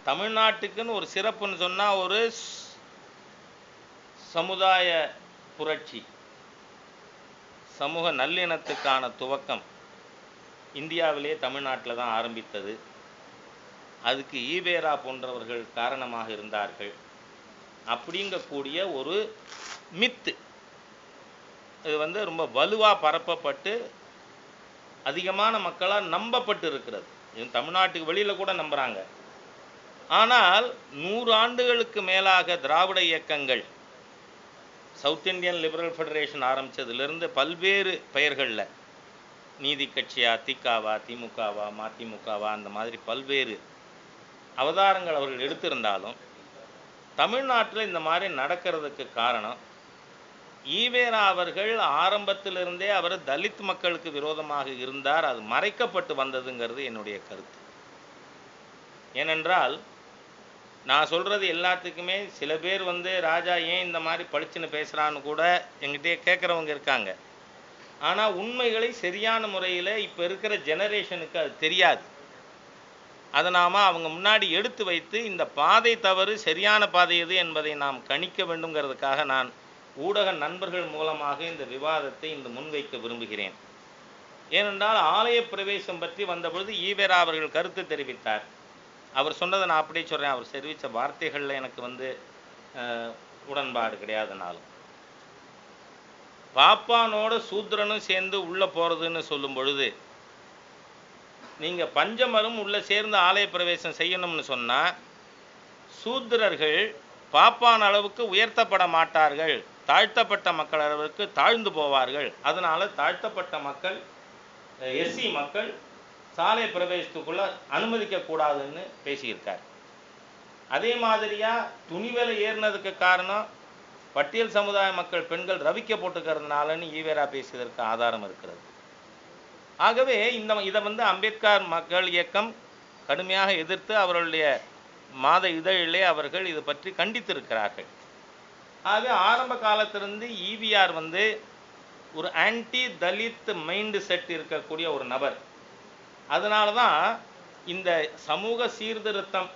தமிழ்நாட்டுக்குன்னு ஒரு சிறப்புன்னு சொன்னால் ஒரு சமுதாய புரட்சி, சமூக நல்லிணத்துக்கான துவக்கம் இந்தியாவிலே தமிழ்நாட்டில் தான் ஆரம்பித்தது. அதுக்கு ஈவேரா போன்றவர்கள் காரணமாக இருந்தார்கள். அப்படிங்கக்கூடிய ஒரு மித்து இது ரொம்ப வலுவாக பரப்பப்பட்டு அதிகமான மக்களால் நம்பப்பட்டு இருக்கிறது. இது தமிழ்நாட்டுக்கு வெளியில் கூட நம்புகிறாங்க. ஆனால் 100 ஆண்டுகளுக்கு மேலாக திராவிட இயக்கங்கள் சவுத் இந்தியன் லிபரல் ஃபெடரேஷன் ஆரம்பித்ததுலேருந்து பல்வேறு பெயர்களில் நீதி கட்சியா, திகாவா, திமுகவா, மதிமுகவா, அந்த மாதிரி பல்வேறு அவதாரங்கள் அவர்கள் எடுத்திருந்தாலும் தமிழ்நாட்டில் இந்த மாதிரி நடக்கிறதுக்கு காரணம் ஈவேரா அவர்கள் ஆரம்பத்திலிருந்தே அவர் தலித் மக்களுக்கு விரோதமாக இருந்தார். அது மறைக்கப்பட்டு வந்ததுங்கிறது என்னுடைய கருத்து. ஏனென்றால் நான் சொல்கிறது எல்லாத்துக்குமே சில பேர் ராஜா ஏன் இந்த மாதிரி பளிச்சுன்னு பேசுகிறான்னு கூட எங்கிட்டே கேட்குறவங்க இருக்காங்க. ஆனால் உண்மைகளை சரியான முறையில் இப்போ இருக்கிற ஜெனரேஷனுக்கு அது தெரியாது. அதை நாம் அவங்க முன்னாடி எடுத்து வைத்து இந்த பாதை தவறு, சரியான பாதை எது என்பதை நாம் கணிக்க வேண்டுங்கிறதுக்காக நான் ஊடக நண்பர்கள் மூலமாக இந்த விவாதத்தை இந்த முன்வைக்க விரும்புகிறேன். ஏனென்றால் ஆலய பிரவேசம் பற்றி வந்தபொழுது ஈவேரா அவர்கள் கருத்து தெரிவித்தார். அவர் சொன்னதை நான் அப்படியே சொல்கிறேன். அவர் தெரிவித்த வார்த்தைகளில் எனக்கு உடன்பாடு கிடையாதுனாலும் பாப்பானோட சூத்திரனும் சேர்ந்து உள்ளே போகிறதுன்னு சொல்லும் பொழுது நீங்கள் பஞ்சமரும் உள்ளே சேர்ந்து ஆலய பிரவேசம் செய்யணும்னு சொன்னால் சூத்திரர்கள் பாப்பான் அளவுக்கு உயர்த்தப்பட மாட்டார்கள், தாழ்த்தப்பட்ட மக்கள் அளவுக்கு தாழ்ந்து போவார்கள். அதனால் தாழ்த்தப்பட்ட மக்கள், எஸ்சி மக்கள் சாலை பிரவேசத்துக்குள்ளே அனுமதிக்கக்கூடாதுன்னு பேசியிருக்கார். அதே மாதிரியாக துணி விலை ஏறினதுக்கு காரணம் பட்டியல் சமுதாய மக்கள் பெண்கள் ரவிக்க போட்டுக்கிறதுனாலன்னு ஈவேரா பேசியதற்கு ஆதாரம் இருக்கிறது. ஆகவே இதை அம்பேத்கர் மக்கள் இயக்கம் கடுமையாக எதிர்த்து அவர்களுடைய மாத இதழிலே அவர்கள் இது பற்றி கண்டித்திருக்கிறார்கள். ஆகவே ஆரம்ப காலத்திலிருந்து ஈவிஆர் ஒரு ஆன்டி தலித் மைண்ட் செட் இருக்கக்கூடிய ஒரு நபர். அதனால தான் இந்த சமூக சீர்திருத்தம்,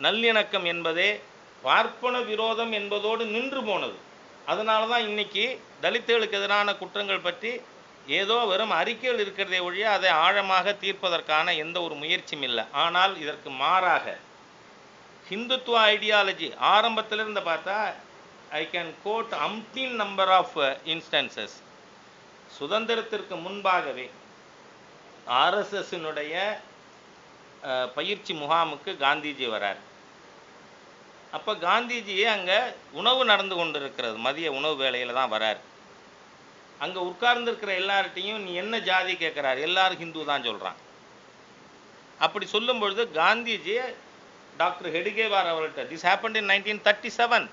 நல்லிணக்கம் என்பதே பார்ப்பன விரோதம் என்பதோடு நின்று போனது. அதனால தான் இன்றைக்கி தலித்துகளுக்கு எதிரான குற்றங்கள் பற்றி ஏதோ வெறும் அறிக்கைகள் இருக்கிறதே ஒழிய அதை ஆழமாக தீர்ப்பதற்கான எந்த ஒரு முயற்சியும் இல்லை. ஆனால் இதற்கு மாறாக ஹிந்துத்துவ ஐடியாலஜி ஆரம்பத்திலிருந்து பார்த்தா I can quote umpteen number of instances. சுதந்திரத்திற்கு முன்பாகவே ஆர்எஸ்எஸ்னுடைய பயிற்சி முகாமுக்கு காந்திஜி வரார். அப்போ காந்திஜியே அங்கே உணவு நடந்து கொண்டு இருக்கிறது, மதிய உணவு வேளையில் தான் வரார். அங்கே உட்கார்ந்துருக்கிற எல்லார்ட்டையும் நீ என்ன ஜாதி கேட்குறாரு, எல்லாரும் ஹிந்து தான் சொல்கிறான். அப்படி சொல்லும் பொழுது காந்திஜி டாக்டர் ஹெடுகேவார் அவர்கள்ட்ட, திஸ் ஹேப்பன்ட் இன் 1937.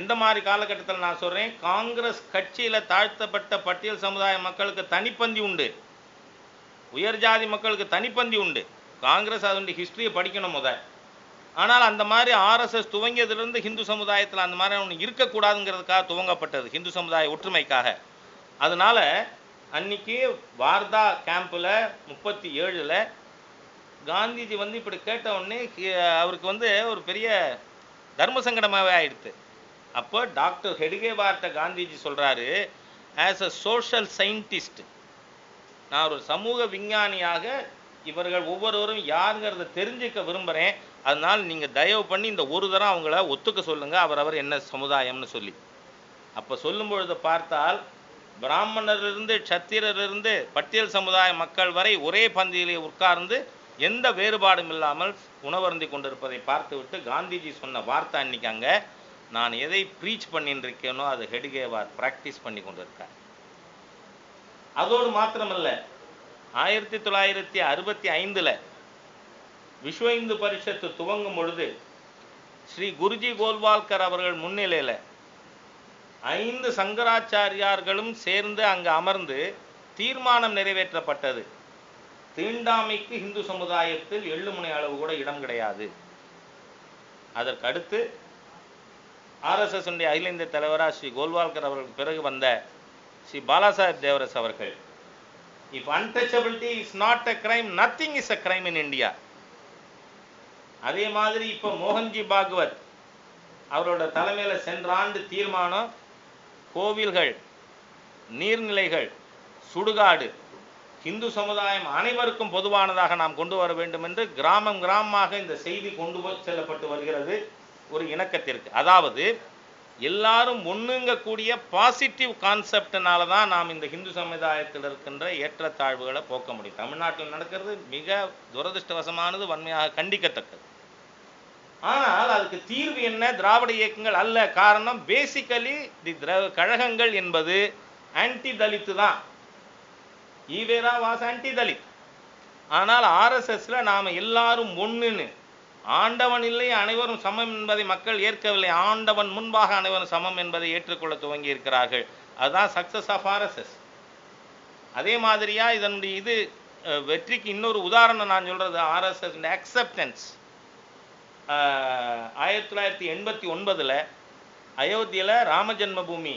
எந்த மாதிரி காலகட்டத்தில் நான் சொல்கிறேன், காங்கிரஸ் கட்சியில் தாழ்த்தப்பட்ட பட்டியல் சமுதாய மக்களுக்கு தனிப்பந்தி உண்டு, உயர் ஜாதி மக்களுக்கு தனிப்பந்தி உண்டு. காங்கிரஸ் அதனுடைய ஹிஸ்ட்ரியை படிக்கணும் முதல். ஆனால் அந்த மாதிரி ஆர்எஸ்எஸ் துவங்கியதிலிருந்து ஹிந்து சமுதாயத்தில் அந்த மாதிரி ஒன்று இருக்கக்கூடாதுங்கிறதுக்காக துவங்கப்பட்டது, ஹிந்து சமுதாய ஒற்றுமைக்காக. அதனால் அன்றைக்கி வார்தா கேம்பில் 37 காந்திஜி இப்படி கேட்ட உடனே அவருக்கு ஒரு பெரிய தர்ம சங்கடமாகவே ஆயிடுது. அப்போ டாக்டர் ஹெடுகேவார்ட்ட காந்திஜி சொல்கிறாரு, ஆஸ் அ சோஷியல் சயின்டிஸ்ட், நான் ஒரு சமூக விஞ்ஞானியாக இவர்கள் ஒவ்வொருவரும் யாருங்கிறத தெரிஞ்சுக்க விரும்புகிறேன். அதனால் நீங்கள் தயவு பண்ணி இந்த ஒரு தரம் அவங்கள ஒத்துக்க சொல்லுங்கள், அவர் என்ன சமுதாயம்னு சொல்லி. அப்போ சொல்லும் பொழுது பார்த்தால் பிராமணரிலிருந்து சத்திரரிலிருந்து பட்டியல் சமுதாய மக்கள் வரை ஒரே பந்தியிலே உட்கார்ந்து எந்த வேறுபாடும் இல்லாமல் உணவருந்தி கொண்டிருப்பதை பார்த்துவிட்டு காந்திஜி சொன்ன வார்த்தை அன்றைக்கி அங்கே, நான் எதை ப்ரீச் பண்ணின்னு இருக்கேனோ அது ஹெடுகேவார் ப்ராக்டிஸ் பண்ணி கொண்டிருக்கார். அதோடு மாத்திரமல்ல, 1965 விஸ்வ இந்து பரிஷத்து துவங்கும் பொழுது ஸ்ரீ குருஜி கோல்வால்கர் அவர்கள் முன்னிலையில் 5 சங்கராச்சாரியார்களும் சேர்ந்து அங்கு அமர்ந்து தீர்மானம் நிறைவேற்றப்பட்டது, தீண்டாமைக்கு இந்து சமுதாயத்தில் எள்ளுமுனை அளவு கூட இடம் கிடையாது. அதற்கடுத்து ஆர்எஸ்எஸ் அகில இந்திய தலைவராக ஸ்ரீ கோல்வால்கர் அவர்களுக்கு பிறகு வந்த ஸ்ரீ பாலாசாஹேப் தேவரஸ் அவர்கள், if untouchability is not a crime, nothing is a crime in India. அதே மாதிரி இப்போ மோகன்ஜி பாகவத் அவரோட தலைமையில் சென்ற ஆண்டு தீர்மானம், கோவில்கள், நீர்நிலைகள், சுடுகாடு இந்து சமுதாயம் அனைவருக்கும் பொதுவானதாக நாம் கொண்டு வர வேண்டும் என்று கிராமம் கிராமமாக இந்த செய்தி கொண்டு போய் செல்லப்பட்டு வருகிறது. ஒரு இணக்கத்திற்கு, அதாவது எல்லாரும் ஒண்ணுங்கக்கூடிய பாசிட்டிவ் கான்செப்ட்னால தான் நாம் இந்த இந்து சமுதாயத்தில் இருக்கின்ற ஏற்றத்தாழ்வுகளை போக்க முடியும். தமிழ்நாட்டில் நடக்கிறது மிக துரதிருஷ்டவசமானது, வன்மையாக கண்டிக்கத்தக்கது. ஆனால் அதுக்கு தீர்வு என்ன? திராவிட இயக்கங்கள் அல்ல. காரணம், பேசிக்கலி கழகங்கள் என்பது ஆன்டி தலித்து தான். EVeRa was anti Dalit. ஆனால் ஆர்எஸ்எஸ்ல நாம எல்லாரும் ஒண்ணுன்னு, ஆண்டவன் இல்லை அனைவரும் சமம் என்பதை மக்கள் ஏற்கவில்லை. ஆண்டவன் முன்பாக அனைவரும் சமம் என்பதை ஏற்றுக்கொள்ள துவங்கி இருக்கிறார்கள். அதுதான் சக்சஸ் ஆஃப் ஆர்எஸ்எஸ். அதே மாதிரியா இதனுடைய இது வெற்றிக்கு இன்னொரு உதாரணம் நான் சொல்றது, ஆர்எஸ்எஸ் அக்செப்டன்ஸ். 1989 அயோத்தியில் ராம ஜென்மபூமி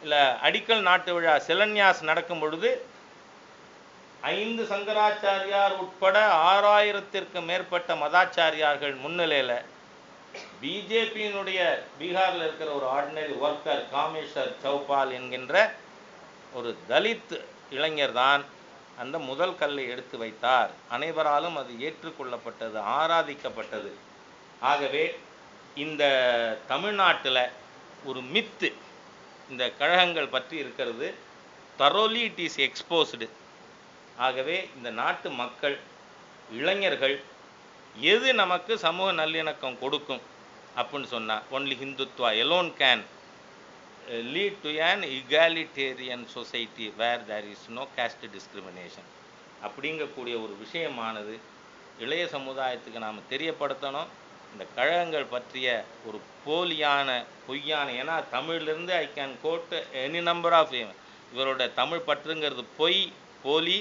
இல்லை அடிக்கல் நாட்டு விழா சிலன்யாஸ் நடக்கும் பொழுது 5 சங்கராச்சாரியார் உட்பட 6000த்திற்கு மேற்பட்ட மதாச்சாரியார்கள் முன்னிலையில் பிஜேபியினுடைய பீகாரில் இருக்கிற ஒரு ஆர்டினரி ஒர்க்கர் காமேஸ்வர் சௌபால் என்கின்ற ஒரு தலித் இளைஞர் தான் அந்த முதல் கல்லை எடுத்து வைத்தார். அனைவராலும் அது ஏற்றுக்கொள்ளப்பட்டது, ஆராதிக்கப்பட்டது. ஆகவே இந்த தமிழ்நாட்டில் ஒரு மித்து இந்த கழகங்கள் பற்றி இருக்கிறது. தரோலி இட் இஸ் எக்ஸ்போஸ்டு. ஆகவே இந்த நாட்டு மக்கள், இளைஞர்கள் எது நமக்கு சமூக நல்லிணக்கம் கொடுக்கும் அப்படின்னு சொன்னால், only Hindutva alone can lead to an egalitarian society where there is no caste discrimination அப்படிங்கக்கூடிய ஒரு விஷயமானது இளைய சமுதாயத்துக்கு நாம் தெரியப்படுத்தணும். இந்த கழகங்கள் பற்றிய ஒரு போலியான பொய்யான, ஏன்னா தமிழிலிருந்து I can quote any number of, இவரோட தமிழ் பற்றுங்கிறது பொய், போலி.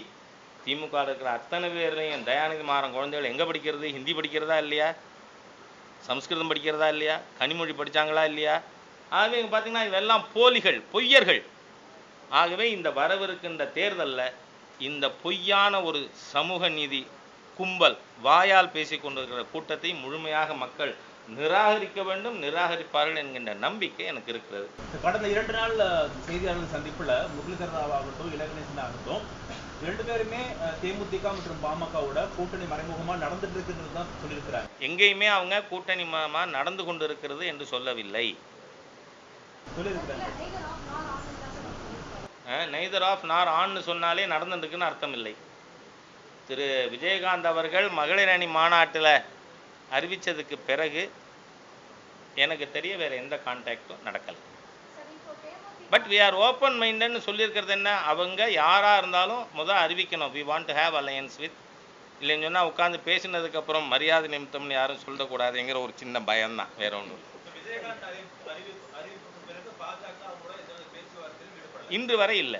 திமுக இருக்கிற அத்தனை பேர்லையும் தயாநிதி மாறன் குழந்தைகள் எங்கே படிக்கிறது? ஹிந்தி படிக்கிறதா இல்லையா? சம்ஸ்கிருதம் படிக்கிறதா இல்லையா? கனிமொழி படித்தாங்களா இல்லையா? ஆகவே இங்கே பார்த்தீங்கன்னா இதெல்லாம் போலிகள், பொய்யர்கள். ஆகவே இந்த வரவிருக்கின்ற தேர்தலில் இந்த பொய்யான ஒரு சமூக நீதி கும்பல், வாயால் பேசி கொண்டிருக்கிற கூட்டத்தை முழுமையாக மக்கள் நிராகரிக்க வேண்டும், நிராகரிப்பார்கள் என்கின்ற நம்பிக்கை எனக்கு இருக்கிறது. கடந்த 2 நாள் செய்தியாளர்கள் சந்திப்பில் முரளிதர் ராவ் ஆகட்டும், இலகணேசன் ஆகட்டும், 2 பேருமே தேமுதிக மற்றும் பாமகவோட கூட்டணி மறைமுகமாக நடந்துட்டு இருக்குன்றது தான் சொல்லியிருக்கிறாங்க. எங்கேயுமே அவங்க கூட்டணி நடந்து கொண்டு இருக்கிறது என்று சொல்லவில்லை. நெய்தர் ஆஃப் நார் ஆன்னு சொன்னாலே நடந்துருக்குன்னு அர்த்தம் இல்லை. திரு விஜயகாந்த் அவர்கள் மகளிர் அணி மாநாட்டில் அறிவித்ததுக்கு பிறகு எனக்கு தெரிய வேறு எந்த கான்டாக்டும் நடக்கலை. பட் வி ஆர் ஓப்பன் மைண்டட்னு சொல்லியிருக்கிறது என்ன, அவங்க யாராக இருந்தாலும் முதல் அறிவிக்கணும், we want to have alliance with. இல்லைன்னு சொன்னால் உட்காந்து பேசினதுக்கப்புறம் மரியாதை நிமித்தம்னு யாரும் சொல்லக்கூடாதுங்கிற ஒரு சின்ன பயம்தான், வேற ஒன்றும். இன்று வரை இல்லை.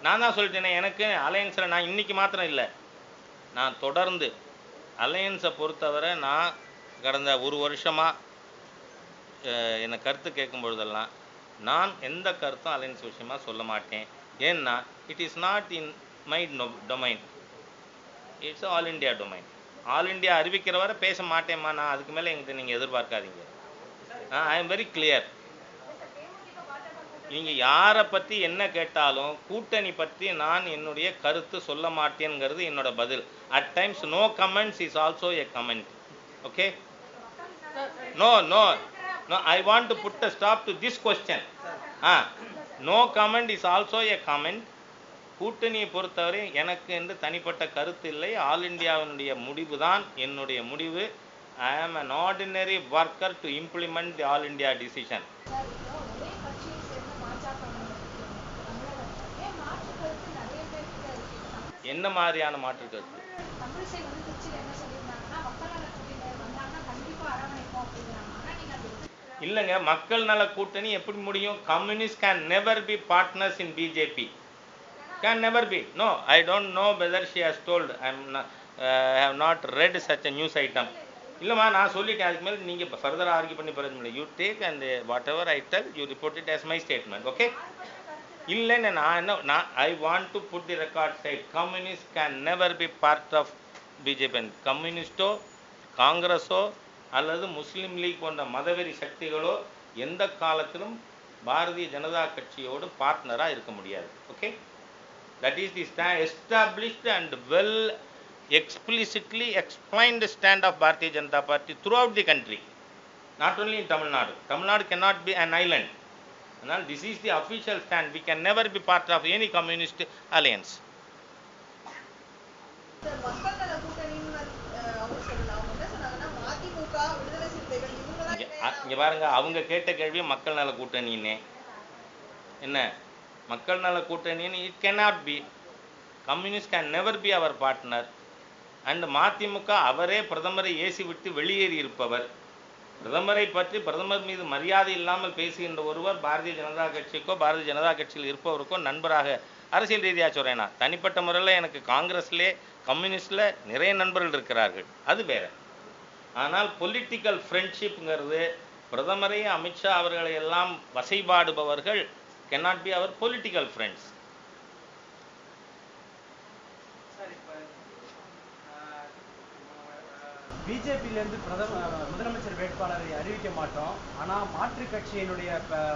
நான் தான் சொல்லிட்டேனே, எனக்கு அலையன்ஸில் நான் இன்னைக்கு மாத்திரம் இல்லை, நான் தொடர்ந்து அலையன்ஸை பொறுத்தவரை நான் கடந்த 1 வருஷமாக என்னை கருத்து கேட்கும் பொழுதெல்லாம் நான் எந்த கருத்தும் அலையன்ஸ் விஷயமாக சொல்ல மாட்டேன். ஏன்னா it is not in my domain, it's all India domain. All India அறிவிக்கிற வரை பேச மாட்டேம்மா. நான் அதுக்கு மேலே எங்கிட்ட நீங்கள் எதிர்பார்க்காதீங்க. I am very clear. நீங்கள் யாரை பற்றி என்ன கேட்டாலும் கூட்டணி பற்றி நான் என்னுடைய கருத்து சொல்ல மாட்டேங்கிறது என்னோட பதில். At times no comments is also a comment. Okay, no no no, I want to put a stop to this question. No comment is also a comment. கூட்டணியை பொறுத்தவரை எனக்கு என்று தனிப்பட்ட கருத்து இல்லை. ஆல் இண்டியாவினுடைய முடிவு தான் என்னுடைய முடிவு. ஐ ஆம் an ordinary worker to implement the all India decision. என்ன மாதிரியான மாற்று கருத்து? இல்லைங்க, மக்கள் நல கூட்டணி எப்படி முடியும்? Communist can never B partners in BJP. Can never be. No, I don't know whether she has told. I have not read such a news item. இல்லைம்மா, நான் சொல்லிட்டேன். அதுக்கு மேலே நீங்கள் ஃபர்தர் ஆர்கியூ பண்ணி பிரயோஜனம் இல்லை. You take and whatever I tell you report it as my statement. Okay. இல்லைன்னு நான் I want to put the record side. Communist can never be part of BJP. கம்யூனிஸ்டோ காங்கிரஸோ அல்லது முஸ்லீம் லீக் போன்ற மதவெறி சக்திகளோ எந்த காலத்திலும் பாரதிய ஜனதா கட்சியோடு பார்ட்னராக இருக்க முடியாது. Okay, that is the established and well explicitly explained stand of Bharatiya Janata Party throughout the country, not only in Tamil Nadu. Tamil Nadu cannot be an island. And this is the official stand. We can never be part of any communist alliance. மக்கள் நல கூட்டணின்னு அவங்க சொல்லல. அவங்க என்ன சொன்னாங்கன்னா மதிமுக விடுதலை சிறுத்தைகள் இவங்கலாம் இங்க பாருங்க, அவங்க கேட்ட கேள்வி மக்கள் நல கூட்டணின்னே. என்ன மக்கள் நல கூட்டணின்னு? It cannot be. Communist can never be our partner. And மதிமுக அவரே பிரதமரை ஏசி விட்டு வெளியேறி இருப்பவர். பிரதமரை பற்றி பிரதமர் மீது மரியாதை இல்லாமல் பேசுகின்ற ஒருவர் பாரதிய ஜனதா கட்சிக்கோ பாரதிய ஜனதா கட்சியில் இருப்பவருக்கோ நண்பராக அரசியல் ரீதியாக சொல்கிறேன்னா, தனிப்பட்ட முறையில் எனக்கு காங்கிரஸ்லே கம்யூனிஸ்டில் நிறைய நண்பர்கள் இருக்கிறார்கள், அது வேறு. ஆனால் பொலிட்டிக்கல் ஃப்ரெண்ட்ஷிப்ங்கிறது பிரதமரை அமித்ஷா அவர்களை எல்லாம் வசைபாடுபவர்கள் cannot be our political friends. பிஜேபியிலேருந்து முதலமைச்சர் வேட்பாளரை அறிவிக்க மாட்டோம், ஆனால் மாற்றுக் கட்சியினுடைய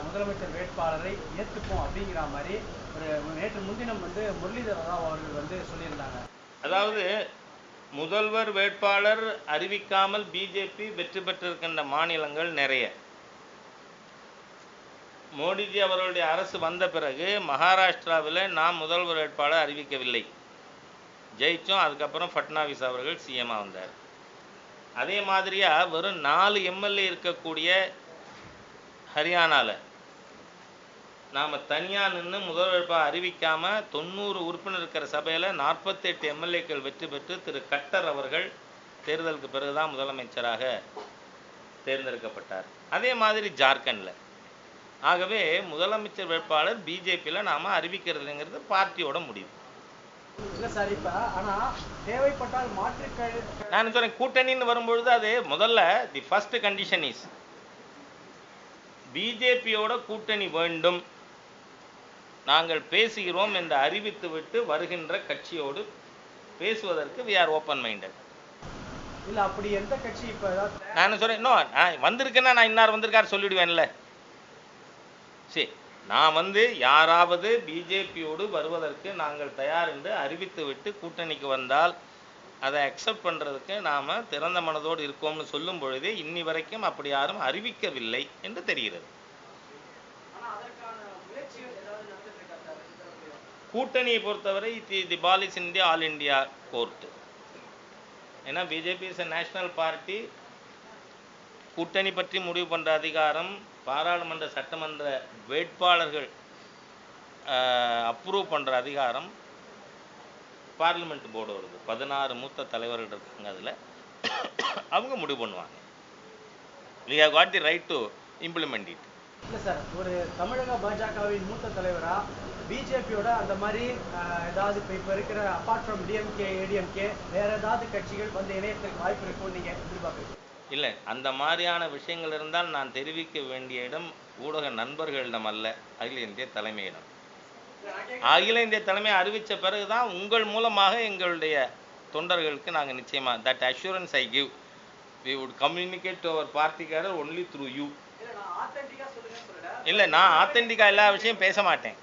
முதலமைச்சர் வேட்பாளரை ஏற்றுப்போம் அப்படிங்கிற மாதிரி ஒரு நேற்று முன்தினம் முரளிதர் ராவ் அவர்கள் சொல்லியிருந்தாங்க. அதாவது முதல்வர் வேட்பாளர் அறிவிக்காமல் பிஜேபி வெற்றி பெற்றிருக்கின்ற மாநிலங்கள் நிறைய. மோடிஜி அவர்களுடைய அரசு வந்த பிறகு மகாராஷ்டிராவில் நாம் முதல்வர் வேட்பாளர் அறிவிக்கவில்லை, ஜெயிச்சோம். அதுக்கப்புறம் ஃபட்னாவிஸ் அவர்கள் சிஎம்மாக வந்தார். அதே மாதிரியாக வெறும் 4 எம்எல்ஏ இருக்கக்கூடிய ஹரியானாவில் நாம் தனியாக நின்று முதல் வேட்பாளர் அறிவிக்காமல் 90 உறுப்பினர் இருக்கிற சபையில் 48 எம்எல்ஏக்கள் வெற்றி பெற்று திரு கட்டர் அவர்கள் தேர்தலுக்கு பிறகு தான் முதலமைச்சராக தேர்ந்தெடுக்கப்பட்டார். அதே மாதிரி ஜார்க்கண்டில். ஆகவே முதலமைச்சர் வேட்பாளர் பிஜேபியில் நாம் அறிவிக்கிறதுங்கிறது பார்ட்டியோட முடிவு. இல்லை சார், இப்போ ஆனால் தேவைப்பட்டால் நான் சொல்கிறேன், கூட்டணின்னு வரும்பொழுது அது முதல்ல தி ஃபர்ஸ்ட் கண்டிஷன் இஸ் பிஜேபியோட கூட்டணி வேண்டும், நாங்கள் பேசுகிறோம் என்று அறிவித்து விட்டு வருகின்ற கட்சியோடு பேசுவதற்கு வி ஆர் ஓப்பன் மைண்டட். இல்லை அப்படி எந்த கட்சி இப்போ நான் சொல்கிறேன், இன்னும் நான் வந்திருக்கேன்னா நான் இன்னார் வந்திருக்காரு சொல்லிவிடுவேன்ல. சரி, நான் யாராவது பிஜேபியோடு வருவதற்கு நாங்கள் தயார் என்று அறிவித்து விட்டு கூட்டணிக்கு வந்தால் அதை அக்செப்ட் பண்ணுறதுக்கு நாம் திறந்த மனதோடு இருக்கோம்னு சொல்லும் பொழுதே இன்னி வரைக்கும் அப்படி யாரும் அறிவிக்கவில்லை என்று தெரிகிறது. கூட்டணியை பொறுத்தவரை the ball is in the all India court. ஏன்னா BJP is a national party. கூட்டணி பற்றி முடிவு பண்ணுற அதிகாரம் பாராளுமன்ற சட்டமன்ற வேட்பாளர்கள் அப்ரூவ் பண்ணுற அதிகாரம் பார்லிமெண்ட் போர்டு வருது. 16 மூத்த தலைவர்கள் இருக்காங்க, அதில் அவங்க முடிவு பண்ணுவாங்க. we have got the right to implement it. இல்லை சார், ஒரு தமிழக பாஜகவின் மூத்த தலைவராக பிஜேபியோட அந்த மாதிரி ஏதாவது இப்போ இருக்கிற அப்பார்ட் ஃப்ரம் டிஎம்கே ஏடிஎம்கே வேறு ஏதாவது கட்சிகள் இணையத்துக்கு வாய்ப்பு இருக்கும்னு நீங்கள் எதிர்பார்க்குறீங்க? இல்லை, அந்த மாதிரியான விஷயங்கள் இருந்தால் நான் தெரிவிக்க வேண்டிய இடம் ஊடக நண்பர்களிடம் அல்ல, அகில இந்திய தலைமையிடம். அகில இந்திய தலைமை அறிவித்த பிறகு தான் உங்கள் மூலமாக எங்களுடைய தொண்டர்களுக்கு நாங்கள் நிச்சயமாக that assurance I give. We would communicate to our பார்ட்டிக்காரர் ஒன்லி த்ரூ யூ. இல்லை, நான் ஆத்தென்டிக்காக எல்லா விஷயம் பேச மாட்டேன்.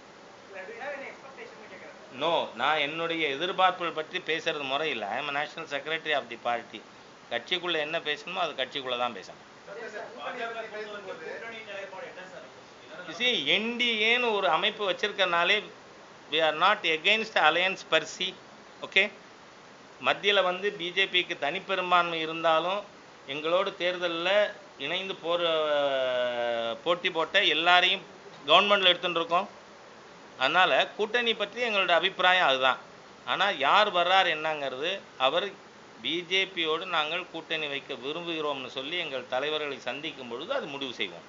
நோ, நான் என்னுடைய எதிர்பார்ப்புகள் பற்றி பேசுறது முறையில். I am national secretary of the party. கட்சிக்குள்ளே என்ன பேசணுமோ அது கட்சிக்குள்ளே தான் பேசணும். என்டிஏன்னு ஒரு அமைப்பு வச்சிருக்கனாலே we are not against alliance per se. Okay, மத்தியில் பிஜேபிக்கு தனிப்பெரும்பான்மை இருந்தாலும் எங்களோடு தேர்தலில் இணைந்து போட்டி போட்ட எல்லாரையும் கவர்மெண்டில் எடுத்துகிட்டு இருக்கோம். அதனால் கூட்டணி பற்றி எங்களோட அபிப்பிராயம் அதுதான். ஆனால் யார் வர்றார் என்னங்கிறது அவர் பிஜேபியோடு நாங்கள் கூட்டணி வைக்க விரும்புகிறோம்னு சொல்லி எங்கள் தலைவர்களை சந்திக்கும் பொழுது அது முடிவு செய்வோம்.